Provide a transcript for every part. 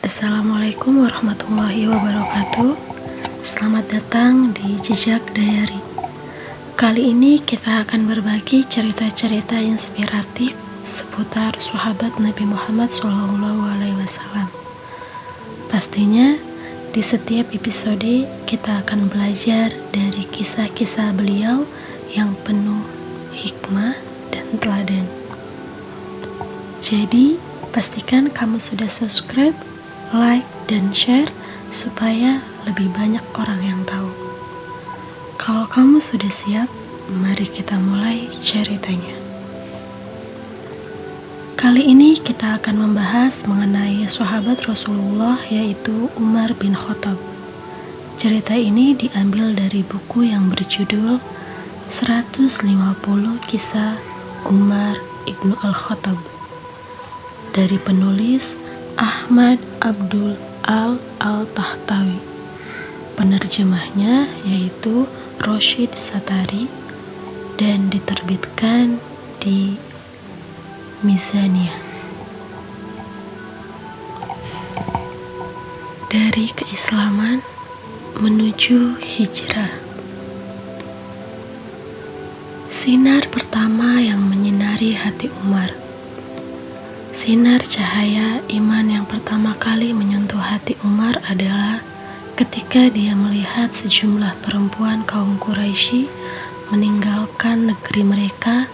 Assalamualaikum warahmatullahi wabarakatuh. Selamat datang di Jejak Diary. Kali ini kita akan berbagi cerita-cerita inspiratif seputar sahabat Nabi Muhammad SAW. Pastinya di setiap episode kita akan belajar dari kisah-kisah beliau yang penuh hikmah dan teladan. Jadi, pastikan kamu sudah subscribe, like, dan share supaya lebih banyak orang yang tahu. Kalau kamu sudah siap, mari kita mulai ceritanya. Kali ini kita akan membahas mengenai sahabat Rasulullah, yaitu Umar bin Khattab. Cerita ini diambil dari buku yang berjudul 150 Kisah Umar ibnu Al-Khattab dari penulis Ahmad Abdul Al-Tahtawi. Penerjemahnya yaitu Roshid Satari dan diterbitkan di Mizaniyah. Dari keislaman menuju hijrah. Sinar pertama yang menyinari hati Umar. Sinar cahaya iman yang pertama kali menyentuh hati Umar adalah ketika dia melihat sejumlah perempuan kaum Quraisy meninggalkan negeri mereka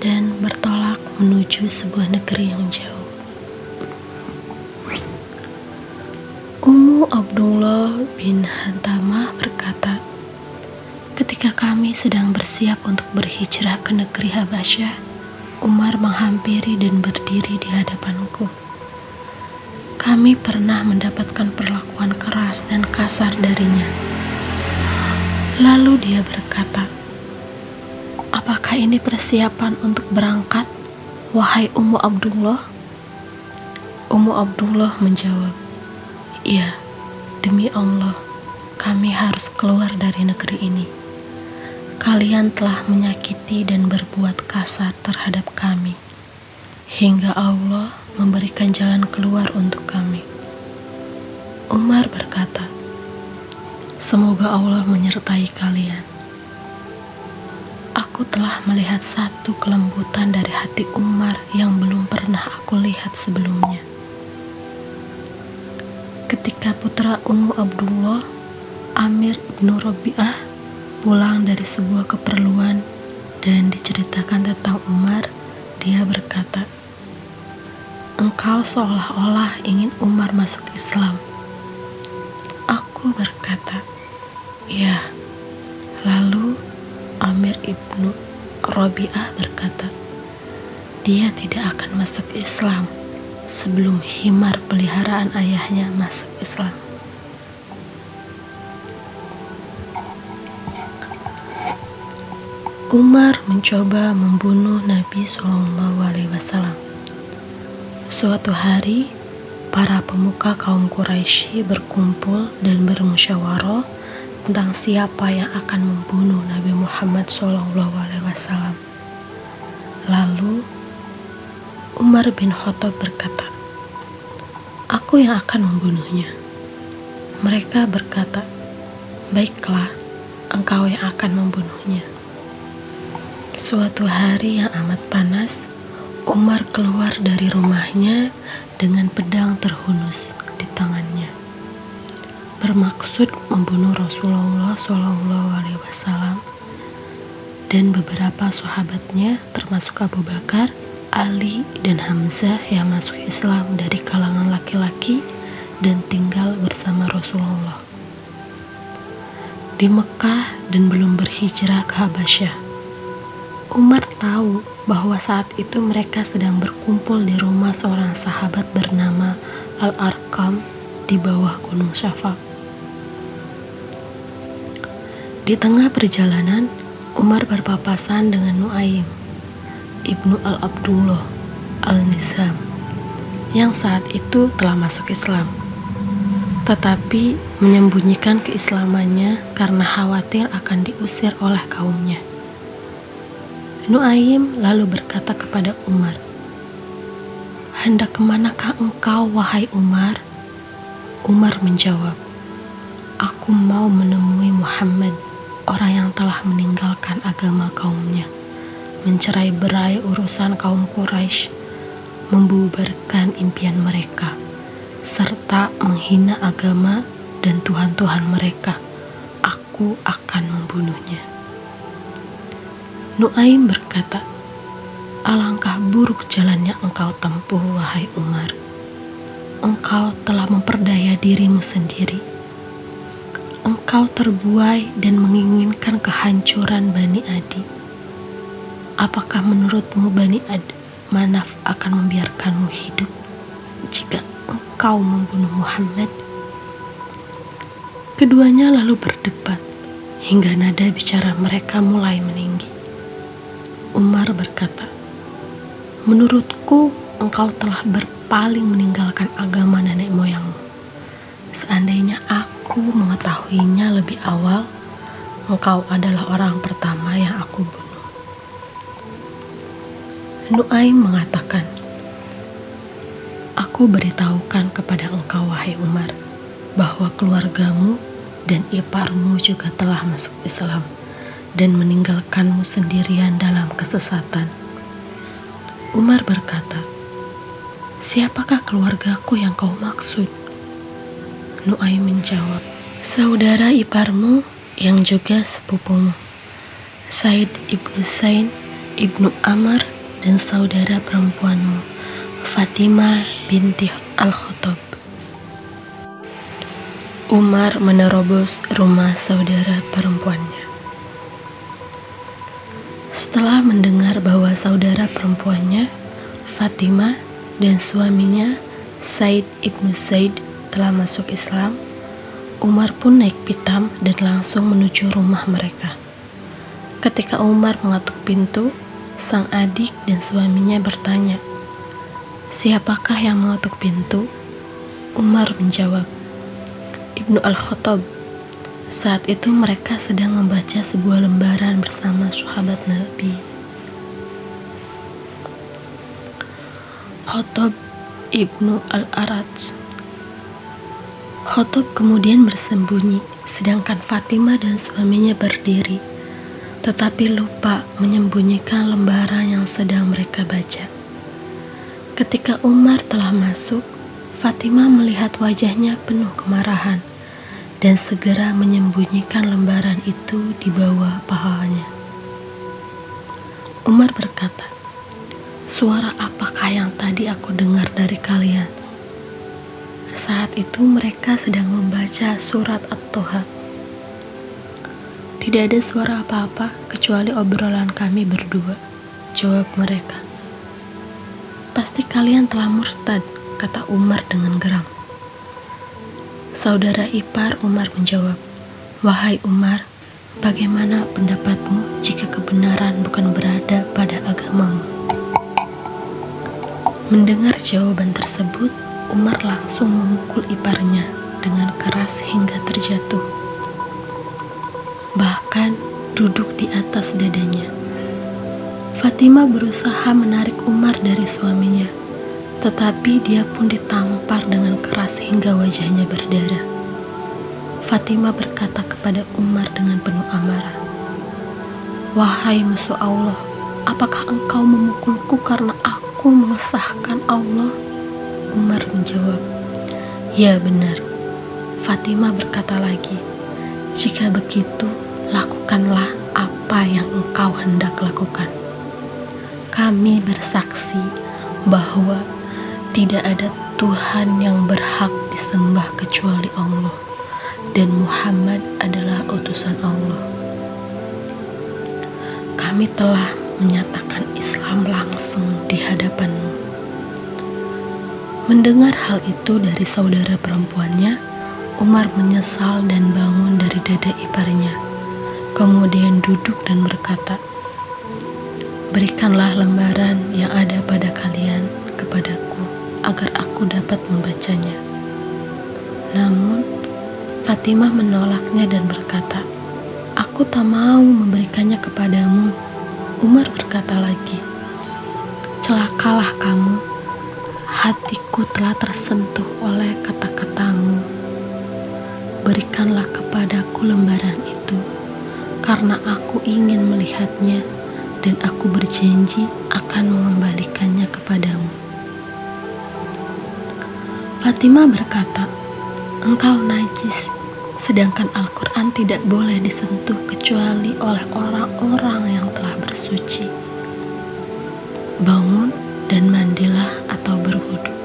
dan bertolak menuju sebuah negeri yang jauh. Ummu Abdullah bin Hantamah berkata, "Ketika kami sedang bersiap untuk berhijrah ke negeri Habasyah, Umar menghampiri dan berdiri di hadapanku. Kami pernah mendapatkan perlakuan keras dan kasar darinya. Lalu dia berkata, 'Apakah ini persiapan untuk berangkat, wahai Ummu Abdullah?' Ummu Abdullah menjawab, 'Iya, demi Allah, kami harus keluar dari negeri ini. Kalian telah menyakiti dan berbuat kasar terhadap kami, hingga Allah memberikan jalan keluar untuk kami.' Umar berkata, 'Semoga Allah menyertai kalian. Aku telah melihat satu kelembutan dari hati Umar yang belum pernah aku lihat sebelumnya.' Ketika putra Ummu Abdullah, Amir bin Rabi'ah, pulang dari sebuah keperluan dan diceritakan tentang Umar, dia berkata, 'Engkau seolah-olah ingin Umar masuk Islam.' Aku berkata, 'Ya.' Lalu Amir ibnu Rabi'ah berkata, 'Dia tidak akan masuk Islam sebelum himar peliharaan ayahnya masuk Islam.' Umar mencoba membunuh Nabi SAW. Suatu hari, para pemuka kaum Quraisy berkumpul dan bermusyawarah tentang siapa yang akan membunuh Nabi Muhammad SAW. Lalu, Umar bin Khattab berkata, 'Aku yang akan membunuhnya.' Mereka berkata, 'Baiklah, engkau yang akan membunuhnya.' Suatu hari yang amat panas, Umar keluar dari rumahnya dengan pedang terhunus di tangannya, bermaksud membunuh Rasulullah SAW dan beberapa sahabatnya termasuk Abu Bakar, Ali, dan Hamzah yang masuk Islam dari kalangan laki-laki dan tinggal bersama Rasulullah di Mekah dan belum berhijrah ke Habasyah. Umar tahu bahwa saat itu mereka sedang berkumpul di rumah seorang sahabat bernama Al-Arqam di bawah Gunung Syafaq. Di tengah perjalanan, Umar berpapasan dengan Nuaim ibnu Al-Abdullah Al-Nizam yang saat itu telah masuk Islam, tetapi menyembunyikan keislamannya karena khawatir akan diusir oleh kaumnya. Nuaim lalu berkata kepada Umar, "Hendak kemanakah engkau, wahai Umar?" Umar menjawab, "Aku mau menemui Muhammad, orang yang telah meninggalkan agama kaumnya, mencerai-berai urusan kaum Quraisy, membubarkan impian mereka, serta menghina agama dan Tuhan-Tuhan mereka. Aku akan membunuhnya." Nuaim berkata, "Alangkah buruk jalan yang engkau tempuh, wahai Umar. Engkau telah memperdaya dirimu sendiri. Engkau terbuai dan menginginkan kehancuran Bani Adi. Apakah menurutmu Bani Manaf akan membiarkanmu hidup jika engkau membunuh Muhammad?" Keduanya lalu berdebat hingga nada bicara mereka mulai meninggi. Umar berkata, "Menurutku engkau telah berpaling meninggalkan agama nenek moyangmu. Seandainya aku mengetahuinya lebih awal, engkau adalah orang pertama yang aku bunuh." Nuaim mengatakan, "Aku beritahukan kepada engkau, wahai Umar, bahwa keluargamu dan iparmu juga telah masuk Islam dan meninggalkanmu sendirian dalam kesesatan." Umar berkata, "Siapakah keluargaku yang kau maksud?" Nuaim menjawab, "Saudara iparmu yang juga sepupumu, Said ibnu Zain ibnu Amr, dan saudara perempuanmu, Fatimah binti Al-Khattab." Umar menerobos rumah saudara perempuannya. Setelah mendengar bahwa saudara perempuannya, Fatimah, dan suaminya, Said ibnu Zaid, telah masuk Islam, Umar pun naik pitam dan langsung menuju rumah mereka. Ketika Umar mengetuk pintu, sang adik dan suaminya bertanya, "Siapakah yang mengetuk pintu?" Umar menjawab, "Ibnu Al-Khattab." Saat itu mereka sedang membaca sebuah lembaran bersama sahabat Nabi. Khattab ibnu Al-Araj. Khattab kemudian bersembunyi, sedangkan Fatimah dan suaminya berdiri, tetapi lupa menyembunyikan lembaran yang sedang mereka baca. Ketika Umar telah masuk, Fatimah melihat wajahnya penuh kemarahan dan segera menyembunyikan lembaran itu di bawah pahanya. Umar berkata, "Suara apakah yang tadi aku dengar dari kalian?" Saat itu mereka sedang membaca surat At-Toha. "Tidak ada suara apa-apa kecuali obrolan kami berdua," jawab mereka. "Pasti kalian telah murtad," kata Umar dengan geram. Saudara ipar Umar menjawab, "Wahai Umar, bagaimana pendapatmu jika kebenaran bukan berada pada agamamu?" Mendengar jawaban tersebut, Umar langsung memukul iparnya dengan keras hingga terjatuh, bahkan duduk di atas dadanya. Fatimah berusaha menarik Umar dari suaminya, tetapi dia pun ditampar dengan keras hingga wajahnya berdarah. Fatimah berkata kepada Umar dengan penuh amarah, "Wahai musuh Allah, apakah engkau memukulku karena aku mengesahkan Allah?" Umar menjawab, "Ya benar." Fatimah berkata lagi, "Jika begitu, lakukanlah apa yang engkau hendak lakukan. Kami bersaksi bahwa tidak ada Tuhan yang berhak disembah kecuali Allah, dan Muhammad adalah utusan Allah. Kami telah menyatakan Islam langsung di hadapanmu." Mendengar hal itu dari saudara perempuannya, Umar menyesal dan bangun dari dada iparnya. Kemudian duduk dan berkata, "Berikanlah lembaran yang ada pada kalian kepadaku, agar aku dapat membacanya." Namun, Fatimah menolaknya dan berkata, "Aku tak mau memberikannya kepadamu." Umar berkata lagi, "Celakalah kamu, hatiku telah tersentuh oleh kata-katamu berikanlah kepadaku lembaran itu, karena aku ingin melihatnya dan aku berjanji akan mengembalikannya kepadamu. Fatimah berkata, engkau najis, sedangkan Al-Quran tidak boleh disentuh kecuali oleh orang-orang yang telah bersuci. Bangun dan mandilah atau berwudu.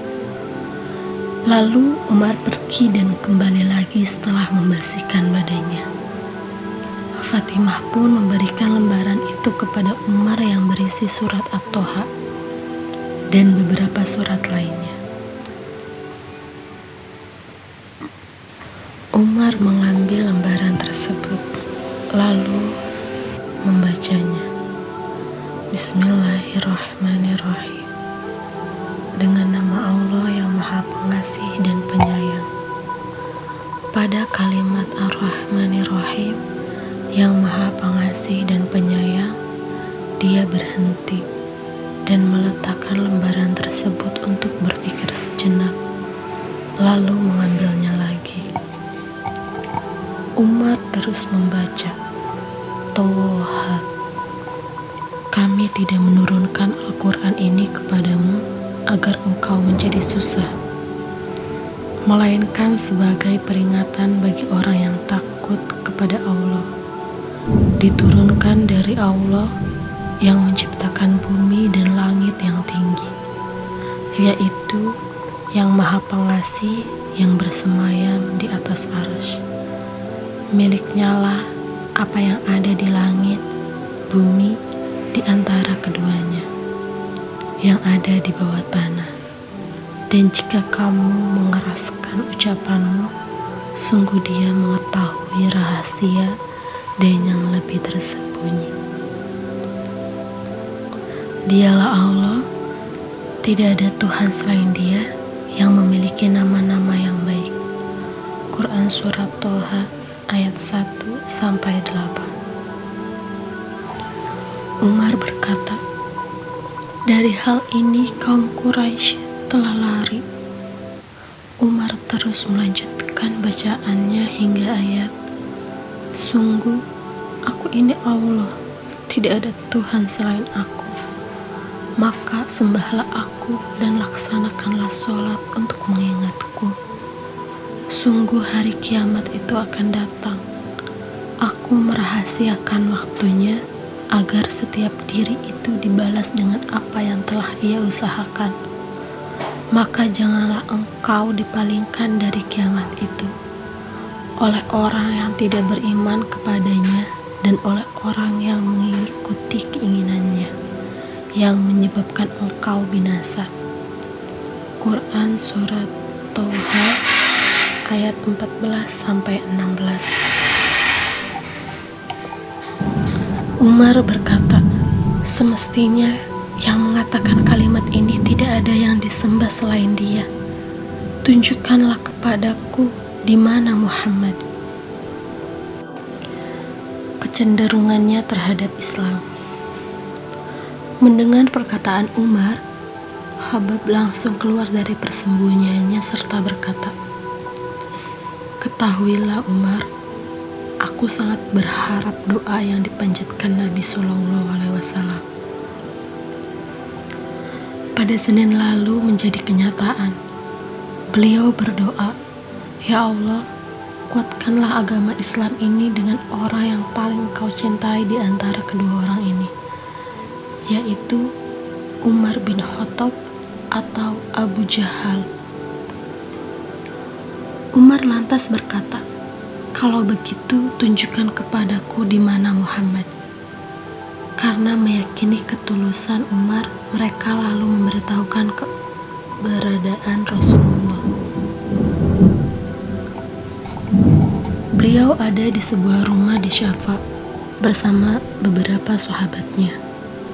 Lalu Umar pergi dan kembali lagi setelah membersihkan badannya. Fatimah pun memberikan lembaran itu kepada Umar yang berisi surat At-Toha dan beberapa surat lainnya. Umar mengambil lembaran tersebut, lalu membacanya. Bismillahirrahmanirrahim. Dengan nama Allah yang Maha Pengasih dan Penyayang. Pada kalimat Ar-Rahmanir-Rahim yang Maha Pengasih dan Penyayang, dia berhenti dan meletakkan lembaran tersebut untuk berpikir sejenak, lalu mengambilnya lagi. Umar terus membaca, Toha, kami tidak menurunkan Al-Quran ini kepadamu agar engkau menjadi susah, melainkan sebagai peringatan bagi orang yang takut kepada Allah. Diturunkan dari Allah yang menciptakan bumi dan langit yang tinggi, yaitu yang Maha Pengasih yang bersemayam di atas arsy. Miliknya lah apa yang ada di langit, bumi, di antara keduanya, yang ada di bawah tanah. Dan jika kamu mengeraskan ucapanmu, sungguh dia mengetahui rahasia dan yang lebih tersembunyi. Dialah Allah, tidak ada Tuhan selain Dia yang memiliki nama-nama yang baik. Quran Surat Toha ayat 1-8. Umar berkata, dari hal ini kaum Quraisy telah lari. Umar terus melanjutkan bacaannya hingga ayat, sungguh aku ini Allah, tidak ada Tuhan selain aku. Maka sembahlah aku dan laksanakanlah sholat untuk mengingatku. Sungguh hari kiamat itu akan datang. Aku merahasiakan waktunya agar setiap diri itu dibalas dengan apa yang telah ia usahakan. Maka janganlah engkau dipalingkan dari kiamat itu oleh orang yang tidak beriman kepadanya dan oleh orang yang mengikuti keinginannya yang menyebabkan engkau binasa. Quran Surat Toha ayat 14-16. Umar berkata, semestinya yang mengatakan kalimat ini tidak ada yang disembah selain Dia. Tunjukkanlah kepadaku di mana Muhammad. Kecenderungannya terhadap Islam. Mendengar perkataan Umar, Habab langsung keluar dari persembunyiannya serta berkata, ketahuilah Umar, aku sangat berharap doa yang dipanjatkan Nabi SAW pada Senin lalu menjadi kenyataan. Beliau berdoa, ya Allah, kuatkanlah agama Islam ini dengan orang yang paling kau cintai di antara kedua orang ini, yaitu Umar bin Khattab atau Abu Jahal. Umar lantas berkata, kalau begitu tunjukkan kepadaku di mana Muhammad. Karena meyakini ketulusan Umar, mereka lalu memberitahukan keberadaan Rasulullah. Beliau ada di sebuah rumah di Syafa bersama beberapa sahabatnya.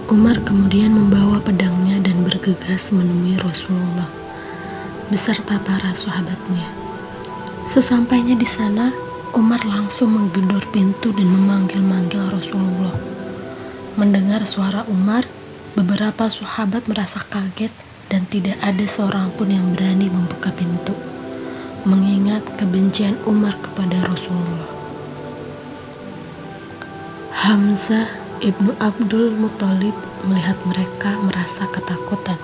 Umar kemudian membawa pedangnya dan bergegas menemui Rasulullah beserta para sahabatnya. Sesampainya di sana, Umar langsung menggedor pintu dan memanggil-manggil Rasulullah. Mendengar suara Umar, beberapa sahabat merasa kaget dan tidak ada seorang pun yang berani membuka pintu. mengingat kebencian Umar kepada Rasulullah. Hamzah ibnu Abdul Muthalib melihat mereka merasa ketakutan.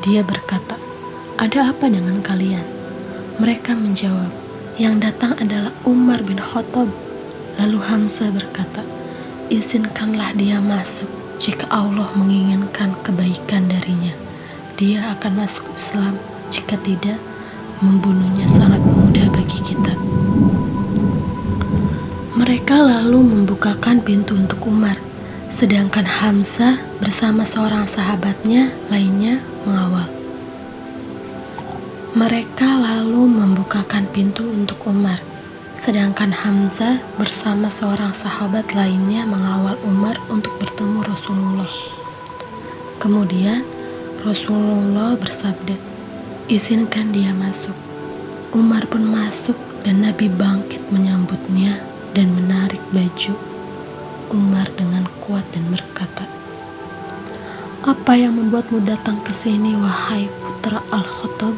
Dia berkata, "Ada apa dengan kalian?" Mereka menjawab, "Yang datang adalah Umar bin Khattab." Lalu Hamzah berkata, "Izinkanlah dia masuk. Jika Allah menginginkan kebaikan darinya, dia akan masuk Islam. Jika tidak, membunuhnya sangat mudah bagi kita." Mereka lalu membukakan pintu untuk Umar, sedangkan Hamzah bersama seorang sahabatnya lainnya mengawal. Mereka lalu membukakan pintu untuk Umar, sedangkan Hamzah bersama seorang sahabat lainnya mengawal Umar untuk bertemu Rasulullah. Kemudian Rasulullah bersabda, "Izinkan dia masuk." Umar pun masuk dan Nabi bangkit menyambutnya dan menarik baju Umar dengan kuat dan berkata, "Apa yang membuatmu datang ke sini, wahai putra Al-Khattab?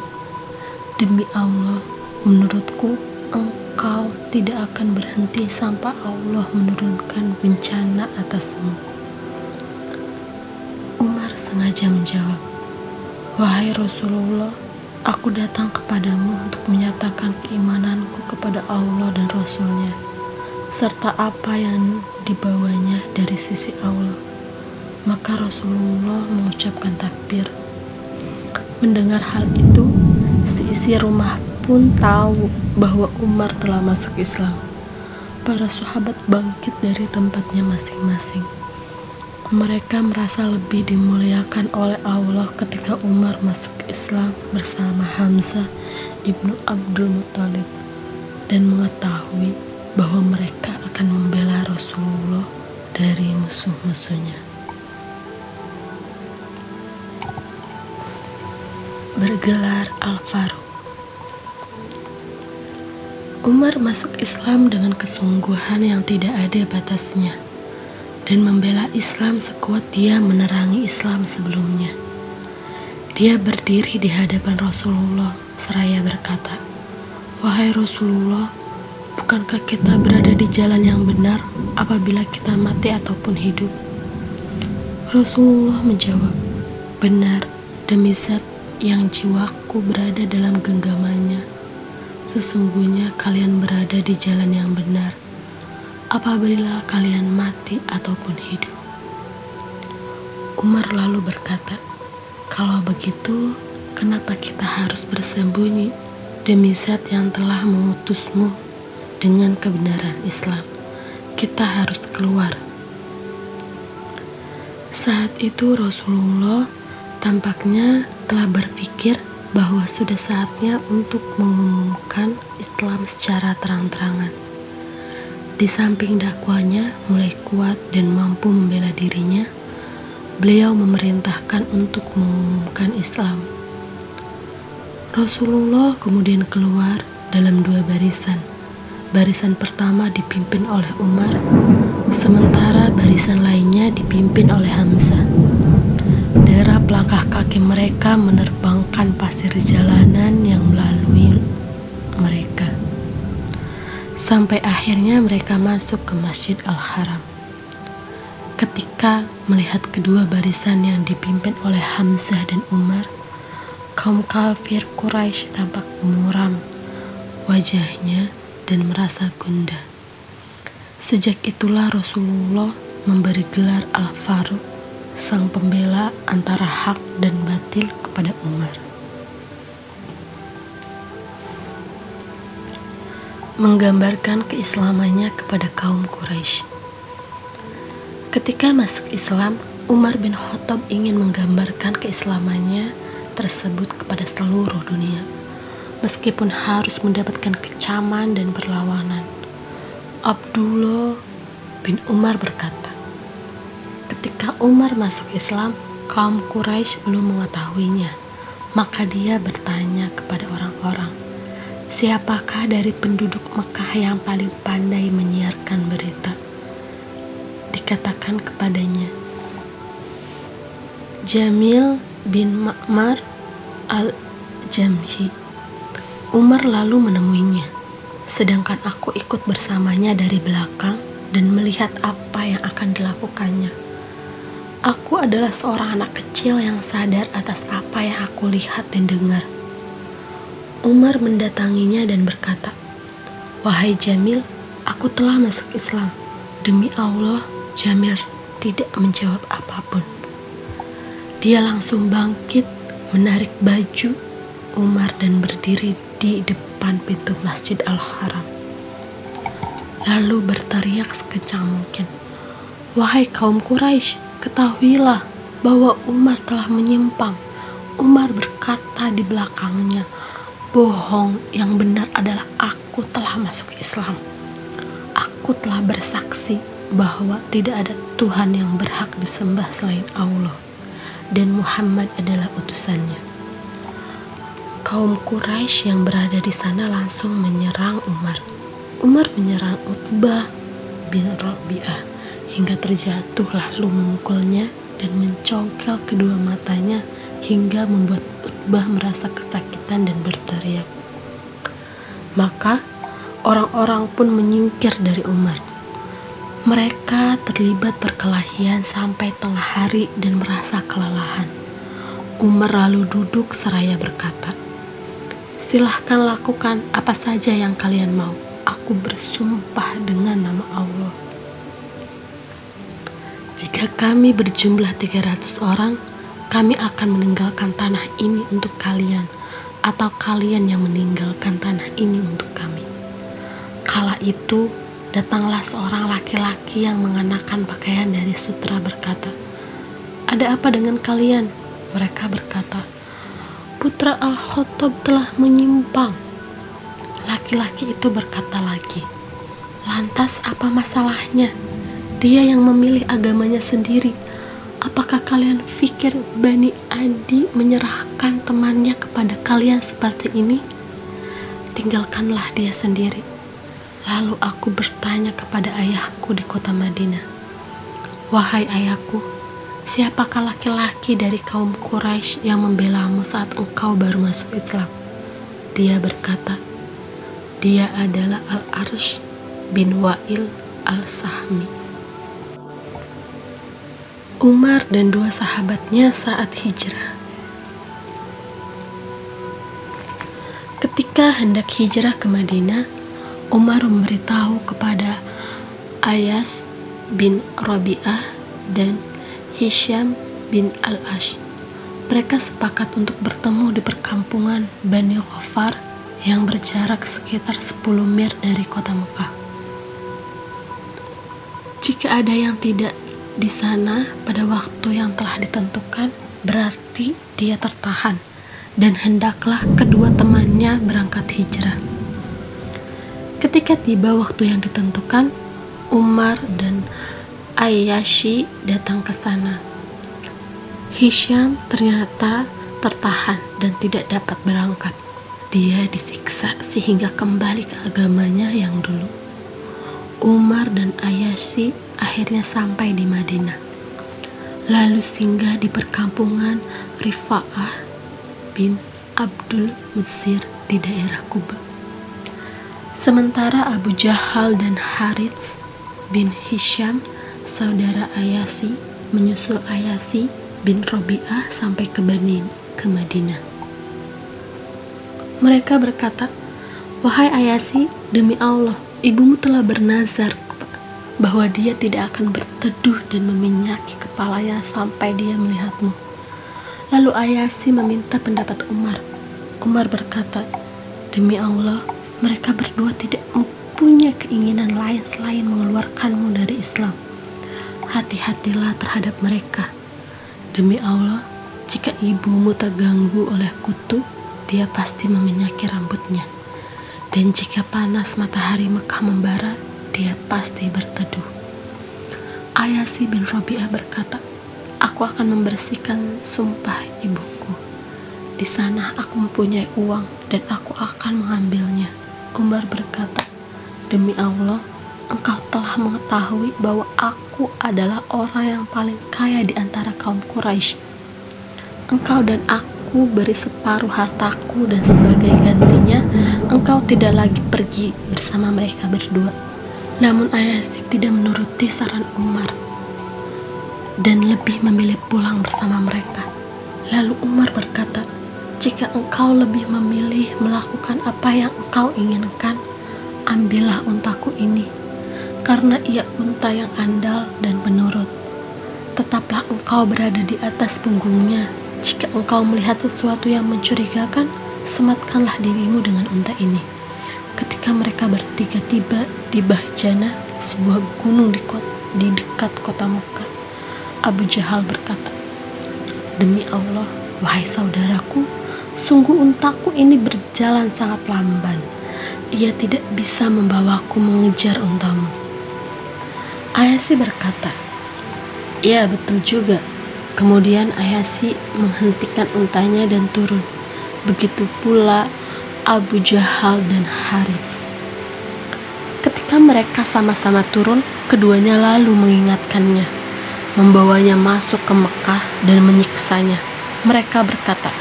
Demi Allah, menurutku engkau tidak akan berhenti sampai Allah menurunkan bencana atasmu." Umar sengaja menjawab, "Wahai Rasulullah, aku datang kepadamu untuk menyatakan keimananku kepada Allah dan Rasul-Nya, serta apa yang dibawanya dari sisi Allah." Maka Rasulullah mengucapkan takbir. Mendengar hal itu, seisi rumah pun tahu bahwa Umar telah masuk Islam. Para sahabat bangkit dari tempatnya masing-masing. Mereka merasa lebih dimuliakan oleh Allah ketika Umar masuk Islam bersama Hamzah ibnu Abdul Muthalib dan mengetahui bahwa mereka akan membela Rasulullah dari musuh-musuhnya. Bergelar Al-Faruq. Umar masuk Islam dengan kesungguhan yang tidak ada batasnya dan membela Islam sekuat dia menerangi Islam sebelumnya. Dia berdiri di hadapan Rasulullah seraya berkata, "Wahai Rasulullah, bukankah kita berada di jalan yang benar apabila kita mati ataupun hidup?" Rasulullah menjawab, "Benar, demi Zat yang jiwaku berada dalam genggamannya. Sesungguhnya kalian berada di jalan yang benar apabila kalian mati ataupun hidup." Umar lalu berkata, "Kalau begitu, kenapa kita harus bersembunyi? Demi Zat yang telah mengutusmu dengan kebenaran Islam, kita harus keluar." Saat itu Rasulullah tampaknya telah berpikir bahwa sudah saatnya untuk mengumumkan Islam secara terang-terangan. Di samping dakwanya mulai kuat dan mampu membela dirinya, beliau memerintahkan untuk mengumumkan Islam. Rasulullah kemudian keluar dalam dua barisan. Barisan pertama dipimpin oleh Umar, sementara barisan lainnya dipimpin oleh Hamzah. Derap langkah kaki mereka menerbangkan pasir jalanan yang melalui mereka. Sampai akhirnya mereka masuk ke Masjid Al-Haram. Ketika melihat kedua barisan yang dipimpin oleh Hamzah dan Umar, kaum kafir Quraisy tampak muram wajahnya dan merasa gundah. Sejak itulah Rasulullah memberi gelar Al-Faruq, sang pembela antara hak dan batil, kepada Umar. Menggambarkan keislamannya kepada kaum Quraisy. Ketika masuk Islam, Umar bin Khattab ingin menggambarkan keislamannya tersebut kepada seluruh dunia, meskipun harus mendapatkan kecaman dan perlawanan. Abdullah bin Umar berkata, ketika Umar masuk Islam, kaum Quraisy belum mengetahuinya. Maka dia bertanya kepada orang-orang, "Siapakah dari penduduk Mekah yang paling pandai menyiarkan berita?" Dikatakan kepadanya, "Jamil bin Ma'mar al-Jamhi." Umar lalu menemuinya, sedangkan aku ikut bersamanya dari belakang dan melihat apa yang akan dilakukannya. Aku adalah seorang anak kecil yang sadar atas apa yang aku lihat dan dengar. Umar mendatanginya dan berkata, "Wahai Jamil, aku telah masuk Islam." Demi Allah, Jamil tidak menjawab apapun. Dia langsung bangkit, menarik baju Umar dan berdiri di depan pintu Masjid Al-Haram. Lalu berteriak sekencang mungkin, "Wahai kaum Quraisy, ketahuilah bahwa Umar telah menyimpang." Umar berkata di belakangnya, "Bohong, yang benar adalah aku telah masuk Islam. Aku telah bersaksi bahwa tidak ada Tuhan yang berhak disembah selain Allah, dan Muhammad adalah utusannya." Kaum Quraisy yang berada di sana langsung menyerang Umar. Umar menyerang Utbah bin Rabi'ah hingga terjatuh, lalu memukulnya dan mencongkel kedua matanya hingga membuat Utbah merasa kesakitan dan berteriak. Maka orang-orang pun menyingkir dari Umar. Mereka terlibat perkelahian sampai tengah hari dan merasa kelelahan. Umar lalu duduk seraya berkata, "Silahkan lakukan apa saja yang kalian mau. Aku bersumpah dengan nama Allah. Jika kami berjumlah 300 orang, kami akan meninggalkan tanah ini untuk kalian, atau kalian yang meninggalkan tanah ini untuk kami." Kala itu, datanglah seorang laki-laki yang mengenakan pakaian dari sutra berkata, "Ada apa dengan kalian?" Mereka berkata, "Putra Al-Khattab telah menyimpang." Laki-laki itu berkata lagi, "Lantas apa masalahnya? Dia yang memilih agamanya sendiri. Apakah kalian pikir Bani Adi menyerahkan temannya kepada kalian seperti ini? Tinggalkanlah dia sendiri." Lalu aku bertanya kepada ayahku di kota Madinah, "Wahai ayahku, siapakah laki-laki dari kaum Quraisy yang membelamu saat engkau baru masuk Islam?" Dia berkata, "Dia adalah Al-Arsh bin Wa'il Al-Sahmi." Umar dan dua sahabatnya saat hijrah. Ketika hendak hijrah ke Madinah, Umar memberitahu kepada Ayas bin Rabi'ah dan Hisham bin Al-Ash. Mereka sepakat untuk bertemu di perkampungan Bani Ghafar yang berjarak sekitar 10 mil dari kota Mekah. Jika ada yang tidak di sana pada waktu yang telah ditentukan, berarti dia tertahan, dan hendaklah kedua temannya berangkat hijrah. Ketika tiba waktu yang ditentukan, Umar dan Ayyashi datang ke sana. Hisham ternyata tertahan dan tidak dapat berangkat. Dia disiksa sehingga kembali ke agamanya yang dulu. Umar dan Ayyashi akhirnya sampai di Madinah, lalu singgah di perkampungan Rifa'ah bin Abdul Mudzir di daerah Kuba. Sementara Abu Jahal dan Harits bin Hisham, saudara Ayyashi, menyusul Ayyashi bin Rabi'ah sampai ke Madinah. Mereka berkata, "Wahai Ayyashi, demi Allah, ibumu telah bernazar bahwa dia tidak akan berteduh dan meminyaki kepalanya sampai dia melihatmu." Lalu Ayyashi meminta pendapat Umar. Umar berkata, "Demi Allah, mereka berdua tidak mempunyai keinginan lain selain mengeluarkanmu dari Islam. Hati-hatilah terhadap mereka. Demi Allah, jika ibumu terganggu oleh kutu, dia pasti meminyaki rambutnya. Dan jika panas matahari Mekah membara, dia pasti berteduh." Ayyashi bin Rabi'ah berkata, "Aku akan membersihkan sumpah ibuku. Di sana aku mempunyai uang dan aku akan mengambilnya." Umar berkata, "Demi Allah, engkau telah mengetahui bahwa aku adalah orang yang paling kaya di antara kaum Quraisy. Engkau dan aku aku beri separuh hartaku dan sebagai gantinya engkau tidak lagi pergi bersama mereka berdua. Namun Ayasi tidak menuruti saran Umar dan lebih memilih pulang bersama mereka. Lalu Umar berkata, jika engkau lebih memilih melakukan apa yang engkau inginkan, ambillah untaku ini, karena ia unta yang andal dan penurut. Tetaplah engkau berada di atas punggungnya. Jika engkau melihat sesuatu yang mencurigakan, sematkanlah dirimu dengan unta ini. Ketika mereka bertiga tiba di Bahjana, sebuah gunung di dekat kota Mekah, Abu Jahal berkata, demi Allah, wahai saudaraku, sungguh untaku ini berjalan sangat lamban. Ia tidak bisa membawaku mengejar untamu. Ayasi berkata, ya betul juga. Kemudian Ayasi menghentikan untanya dan turun. Begitu pula Abu Jahal dan Harits. Ketika mereka sama-sama turun, keduanya lalu mengingatkannya, membawanya masuk ke Mekah dan menyiksanya. Mereka berkata,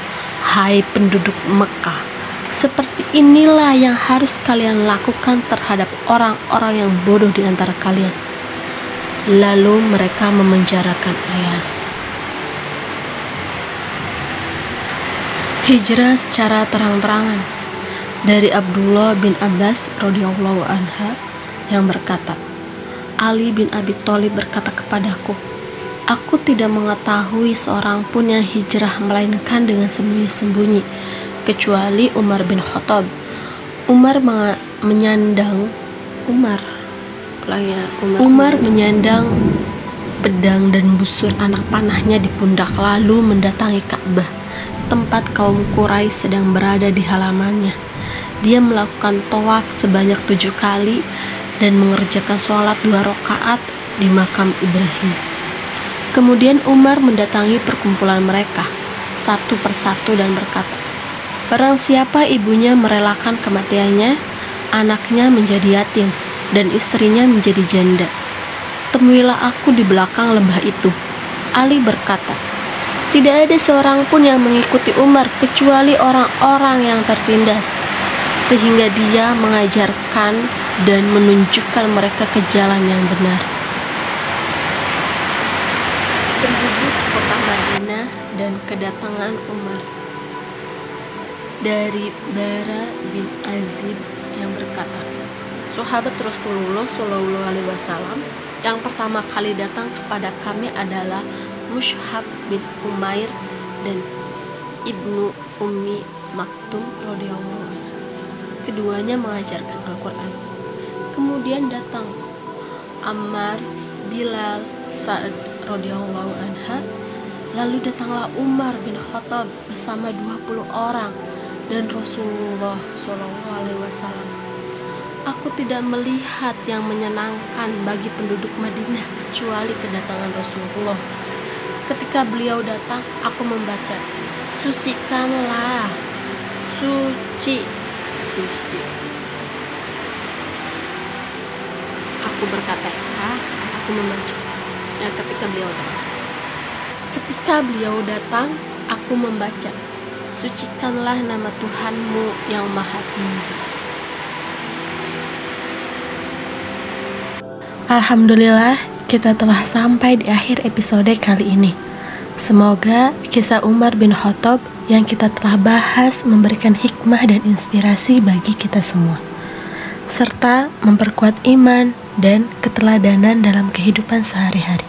hai penduduk Mekah, seperti inilah yang harus kalian lakukan terhadap orang-orang yang bodoh di antara kalian. Lalu mereka memenjarakan Ayasi. Hijrah secara terang-terangan. Dari Abdullah bin Abbas radhiyallahu anha yang berkata, Ali bin Abi Thalib berkata kepadaku, aku tidak mengetahui seorang pun yang hijrah melainkan dengan sembunyi-sembunyi, kecuali Umar bin Khattab. Umar menyandang pedang dan busur anak panahnya di pundak, lalu mendatangi Ka'bah, tempat kaum Quraisy sedang berada di halamannya. Dia melakukan tawaf sebanyak 7 kali dan mengerjakan sholat 2 rakaat di makam Ibrahim. Kemudian Umar mendatangi perkumpulan mereka satu persatu dan berkata, barang siapa ibunya merelakan kematiannya, anaknya menjadi yatim dan istrinya menjadi janda, temuilah aku di belakang lembah itu. Ali berkata, tidak ada seorang pun yang mengikuti Umar kecuali orang-orang yang tertindas, sehingga dia mengajarkan dan menunjukkan mereka ke jalan yang benar. Penduduk kota Madinah dan kedatangan Umar. Dari Bara bin Azib yang berkata, sahabat Rasulullah SAW yang pertama kali datang kepada kami adalah Mushab bin Umair dan Ibnu Ummi Maktum radhiyallahu anhu. Keduanya mengajarkan Al-Quran. Kemudian datang Ammar, Bilal, Sa'ad radhiyallahu anha. Lalu datanglah Umar bin Khattab bersama 20 orang dan Rasulullah SAW. Aku tidak melihat yang menyenangkan bagi penduduk Madinah kecuali kedatangan Rasulullah. Ketika beliau datang, aku membaca, sucikanlah, suci. Aku berkata, aku membaca. Ketika beliau datang, aku membaca, sucikanlah nama Tuhanmu yang Maha Tinggi. Alhamdulillah, kita telah sampai di akhir episode kali ini. Semoga kisah Umar bin Khattab yang kita telah bahas memberikan hikmah dan inspirasi bagi kita semua, serta memperkuat iman dan keteladanan dalam kehidupan sehari-hari.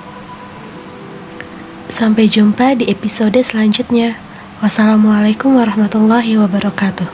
Sampai jumpa di episode selanjutnya. Wassalamualaikum warahmatullahi wabarakatuh.